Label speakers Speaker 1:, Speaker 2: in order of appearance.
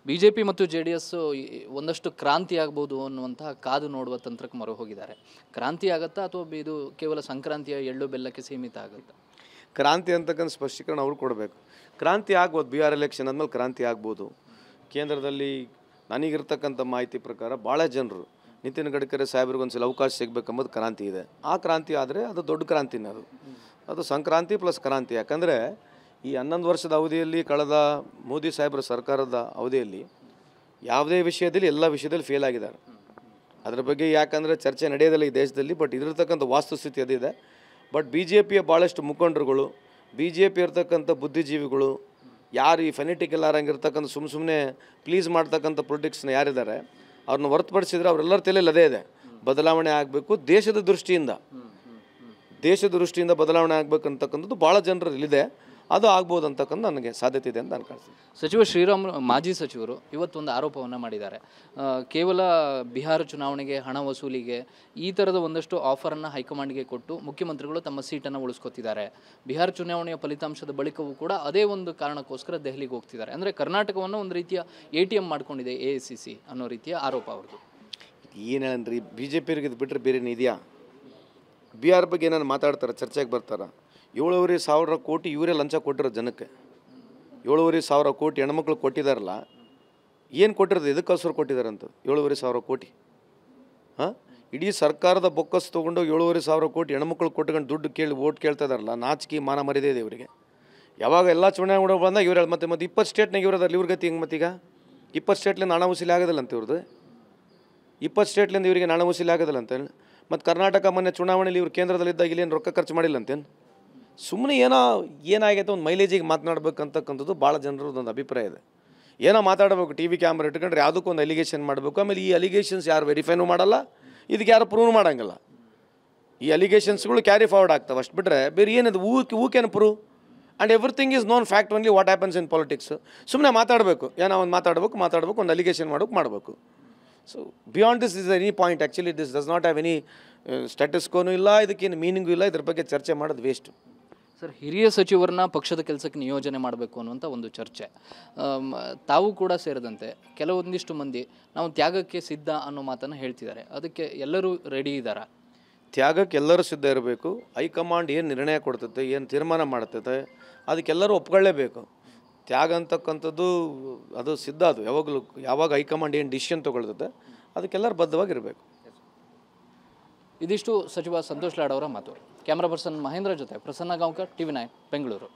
Speaker 1: BJP ಮತ್ತು JDS ಒಂದಷ್ಟು ಕ್ರಾಂತಿ ಆಗ್ಬೋದು ಅನ್ನುವಂತಹ ಕಾದು ನೋಡುವ ತಂತ್ರಕ್ಕೆ ಮೊರೆ ಹೋಗಿದ್ದಾರೆ. ಕ್ರಾಂತಿ ಆಗುತ್ತಾ ಅಥವಾ ಇದು ಕೇವಲ ಸಂಕ್ರಾಂತಿಯ ಎಳ್ಳು ಬೆಲ್ಲಕ್ಕೆ ಸೀಮಿತ ಆಗುತ್ತಾ?
Speaker 2: ಕ್ರಾಂತಿ ಅಂತಕ್ಕಂಥ ಸ್ಪಷ್ಟೀಕರಣ ಅವ್ರು ಕೊಡಬೇಕು. ಕ್ರಾಂತಿ ಆಗ್ಬೋದು, ಬಿಹಾರ್ ಎಲೆಕ್ಷನ್ ಆದಮೇಲೆ ಕ್ರಾಂತಿ ಆಗ್ಬೋದು. ಕೇಂದ್ರದಲ್ಲಿ ನನಗಿರ್ತಕ್ಕಂಥ ಮಾಹಿತಿ ಪ್ರಕಾರ ಭಾಳ ಜನರು ನಿತಿನ್ ಗಡ್ಕರಿ ಸಾಹೇಬ್ರಿಗೆ ಒಂದ್ಸಲ ಅವಕಾಶ ಸಿಗಬೇಕೆಂಬುದು ಕ್ರಾಂತಿ ಇದೆ. ಆ ಕ್ರಾಂತಿ ಆದರೆ ಅದು ದೊಡ್ಡ ಕ್ರಾಂತಿನೇ, ಅದು ಸಂಕ್ರಾಂತಿ ಪ್ಲಸ್ ಕ್ರಾಂತಿ. ಯಾಕಂದರೆ ಈ 11 ವರ್ಷದ ಅವಧಿಯಲ್ಲಿ ಕಳೆದ ಮೋದಿ ಸಾಹೇಬ್ರ ಸರ್ಕಾರದ ಅವಧಿಯಲ್ಲಿ ಯಾವುದೇ ವಿಷಯದಲ್ಲಿ ಎಲ್ಲ ವಿಷಯದಲ್ಲಿ ಫೇಲ್ ಆಗಿದ್ದಾರೆ. ಅದರ ಬಗ್ಗೆ ಯಾಕಂದರೆ ಚರ್ಚೆ ನಡೆಯೋದಿಲ್ಲ ಈ ದೇಶದಲ್ಲಿ. ಬಟ್ ಇದಿರ್ತಕ್ಕಂಥ ವಾಸ್ತುಸ್ಥಿತಿ ಅದಿದೆ. ಬಟ್ BJPಯ ಭಾಳಷ್ಟು ಮುಖಂಡರುಗಳು, BJP ಇರ್ತಕ್ಕಂಥ ಬುದ್ಧಿಜೀವಿಗಳು, ಯಾರು ಈ ಫೆನೆಟಿಕ್ ಎಲ್ಲಾರಂಗಿರ್ತಕ್ಕಂಥ ಸುಮ್ಮನೆ ಪ್ಲೀಸ್ ಮಾಡ್ತಕ್ಕಂಥ ಪೊಲಿಟಿಕ್ಸ್ನ ಯಾರಿದ್ದಾರೆ ಅವ್ರನ್ನ ಹೊರತುಪಡಿಸಿದ್ರೆ ಅವರೆಲ್ಲರ ತಲೆಯಲ್ಲಿ ಅದೇ ಇದೆ, ಬದಲಾವಣೆ ಆಗಬೇಕು, ದೇಶದ ದೃಷ್ಟಿಯಿಂದ ಬದಲಾವಣೆ ಆಗಬೇಕಂತಕ್ಕಂಥದ್ದು ಭಾಳ ಜನರಲ್ಲಿದೆ. ಅದು ಆಗ್ಬೋದು ಅಂತಕ್ಕಂಥ ನನಗೆ ಸಾಧ್ಯತೆ ಇದೆ ಅಂತ ನಾನು ಕಾಣಿಸ್ತೀನಿ.
Speaker 1: ಸಚಿವ ಶ್ರೀರಾಮ್, ಮಾಜಿ ಸಚಿವರು ಇವತ್ತೊಂದು ಆರೋಪವನ್ನು ಮಾಡಿದ್ದಾರೆ. ಕೇವಲ ಬಿಹಾರ ಚುನಾವಣೆಗೆ ಹಣ ವಸೂಲಿಗೆ ಈ ಥರದ ಒಂದಷ್ಟು ಆಫರನ್ನು ಹೈಕಮಾಂಡ್ಗೆ ಕೊಟ್ಟು ಮುಖ್ಯಮಂತ್ರಿಗಳು ತಮ್ಮ ಸೀಟನ್ನು ಉಳಿಸ್ಕೊತಿದ್ದಾರೆ. ಬಿಹಾರ ಚುನಾವಣೆಯ ಫಲಿತಾಂಶದ ಬಳಿಕವೂ ಕೂಡ ಅದೇ ಒಂದು ಕಾರಣಕ್ಕೋಸ್ಕರ ದೆಹಲಿಗೆ ಹೋಗ್ತಿದ್ದಾರೆ. ಅಂದರೆ ಕರ್ನಾಟಕವನ್ನು ಒಂದು ರೀತಿಯ ATM ಮಾಡ್ಕೊಂಡಿದೆ AICC ಅನ್ನೋ ರೀತಿಯ ಆರೋಪ ಅವ್ರದ್ದು.
Speaker 2: ಏನು ಹೇಳನ್ರಿ, BJPಯವ್ರಿಗೆ ಇದು ಬಿಟ್ಟರೆ ಬೇರೆ ಇದೆಯಾ? ಬಿಹಾರ್ ಬಗ್ಗೆ ಏನಾರು ಮಾತಾಡ್ತಾರೆ, ಚರ್ಚೆಗೆ ಬರ್ತಾರೆ. 7,500 ಕೋಟಿ ಇವರೇ ಲಂಚ ಕೊಟ್ಟಿರೋ ಜನಕ್ಕೆ. 7,500 ಕೋಟಿ ಹೆಣ್ಮಕ್ಳು ಕೊಟ್ಟಿದ್ದಾರಲ್ಲ, ಏನು ಕೊಟ್ಟಿರೋದು, ಎದಕ್ಕೋಸ್ಕರ ಕೊಟ್ಟಿದ್ದಾರಂತ 7,500 ಕೋಟಿ? ಹಾಂ, ಇಡೀ ಸರ್ಕಾರದ ಬೊಕ್ಕಸ್ ತೊಗೊಂಡು 7,500 ಕೋಟಿ ಹೆಣ್ಮಕ್ಳು ಕೊಟ್ಕೊಂಡು ದುಡ್ಡು ಕೇಳಿ ಓಟ್ ಕೇಳ್ತಾ ಇದ್ದಾರಲ್ಲ, ನಾಚಿಕೆ ಮಾನ ಮರ್ಯಾದೆ ಇದೆ ಇವರಿಗೆ. ಯಾವಾಗ ಎಲ್ಲ ಚುನಾವಣೆ ಬಂದಾಗ ಇವ್ರು ಮತ್ತೆ 20 ಸ್ಟೇಟ್ನಾಗ ಇವ್ರದಲ್ಲಿ ಇವ್ರ ಗತಿ ಹೆಂಗೆ ಮತ್ತೀಗ? 20 ಸ್ಟೇಟ್ಲಿಂದ ಹಣ ವಸೂಲಿ ಆಗೋದಿಲ್ಲ ಅಂತ ಇವ್ರದ್ದು. 20 ಸ್ಟೇಟ್ಲಿಂದ ಇವರಿಗೆ ಹಣ ವಸೂಲಿ ಆಗೋದಿಲ್ಲ ಅಂತೇಳಿ. ಮತ್ತು ಕರ್ನಾಟಕ ಮೊನ್ನೆ ಚುನಾವಣೆಯಲ್ಲಿ ಇವ್ರು ಕೇಂದ್ರದಲ್ಲಿದ್ದಾಗ ಇಲ್ಲೇನು ರೊಕ್ಕ ಖರ್ಚು ಮಾಡಿಲ್ಲ ಅಂತೇನು? ಸುಮ್ಮನೆ ಏನಾಗೈತೆ ಒಂದು ಮೈಲೇಜಿಗೆ ಮಾತನಾಡ್ಬೇಕಂತಕ್ಕಂಥದ್ದು ಭಾಳ ಜನರದ್ದು ಒಂದು ಅಭಿಪ್ರಾಯ ಇದೆ. ಏನೋ ಮಾತಾಡಬೇಕು, TV ಕ್ಯಾಮ್ರಾ ಇಟ್ಕೊಂಡ್ರೆ ಯಾವುದಕ್ಕೊಂದು ಅಲಿಗೇಷನ್ ಮಾಡಬೇಕು. ಆಮೇಲೆ ಈ ಅಲಿಗೇಷನ್ಸ್ ಯಾರು ವೆರಿಫೈನೂ ಮಾಡಲ್ಲ, ಇದಕ್ಕೆ ಯಾರು ಪ್ರೂವ್ ಮಾಡೋಂಗಿಲ್ಲ. ಈ ಅಲಿಗೇಷನ್ಸ್ಗಳು ಕ್ಯಾರಿ ಫಾರ್ವರ್ಡ್ ಆಗ್ತವೆ, ಅಷ್ಟು ಬಿಟ್ಟರೆ ಬೇರೆ ಏನಿದೆ? ಊಕೇನು prove? And everything is known fact only what happens in politics. ಸುಮ್ಮನೆ ಮಾತಾಡಬೇಕು, ಏನೋ ಒಂದು ಮಾತಾಡಬೇಕು, ಒಂದು ಅಲಿಗೇಷನ್ ಮಾಡಬೇಕು. So beyond this is any point. Actually this does not have any status ಕೋನೂ ಇಲ್ಲ, ಇದಕ್ಕೇನು ಮೀನಿಂಗೂ ಇಲ್ಲ. ಇದ್ರ ಬಗ್ಗೆ ಚರ್ಚೆ ಮಾಡೋದು ವೇಸ್ಟು.
Speaker 1: ಸರ್, ಹಿರಿಯ ಸಚಿವರನ್ನ ಪಕ್ಷದ ಕೆಲಸಕ್ಕೆ ನಿಯೋಜನೆ ಮಾಡಬೇಕು ಅನ್ನುವಂಥ ಒಂದು ಚರ್ಚೆ, ತಾವು ಕೂಡ ಸೇರಿದಂತೆ ಕೆಲವೊಂದಿಷ್ಟು ಮಂದಿ ನಾವು ತ್ಯಾಗಕ್ಕೆ ಸಿದ್ಧ ಅನ್ನೋ ಮಾತನ್ನು ಹೇಳ್ತಿದ್ದಾರೆ. ಅದಕ್ಕೆ ಎಲ್ಲರೂ ರೆಡಿ ಇದ್ದಾರಾ?
Speaker 2: ತ್ಯಾಗಕ್ಕೆ ಎಲ್ಲರೂ ಸಿದ್ಧ ಇರಬೇಕು. ಹೈಕಮಾಂಡ್ ಏನು ನಿರ್ಣಯ ಕೊಡ್ತೈತೆ, ಏನು ತೀರ್ಮಾನ ಮಾಡ್ತೈತೆ, ಅದಕ್ಕೆಲ್ಲರೂ ಒಪ್ಕೊಳ್ಳೇಬೇಕು. ತ್ಯಾಗ ಅಂತಕ್ಕಂಥದ್ದು ಅದು ಸಿದ್ಧ. ಅದು ಯಾವಾಗ ಹೈಕಮಾಂಡ್ ಏನು ಡಿಸಿಷನ್ ತೊಗೊಳ್ತೈತೆ ಅದಕ್ಕೆಲ್ಲರೂ ಬದ್ಧವಾಗಿರಬೇಕು.
Speaker 1: ಇದಿಷ್ಟು ಸಚಿವ ಸಂತೋಷ್ ಲಾಡ್ ಅವರ ಮಾತು. ಕ್ಯಾಮ್ರಾ ಪರ್ಸನ್ ಮಹೇಂದ್ರ ಜೊತೆ ಪ್ರಸನ್ನ ಗಾಂವ್ಕರ್, TV9 ಬೆಂಗಳೂರು.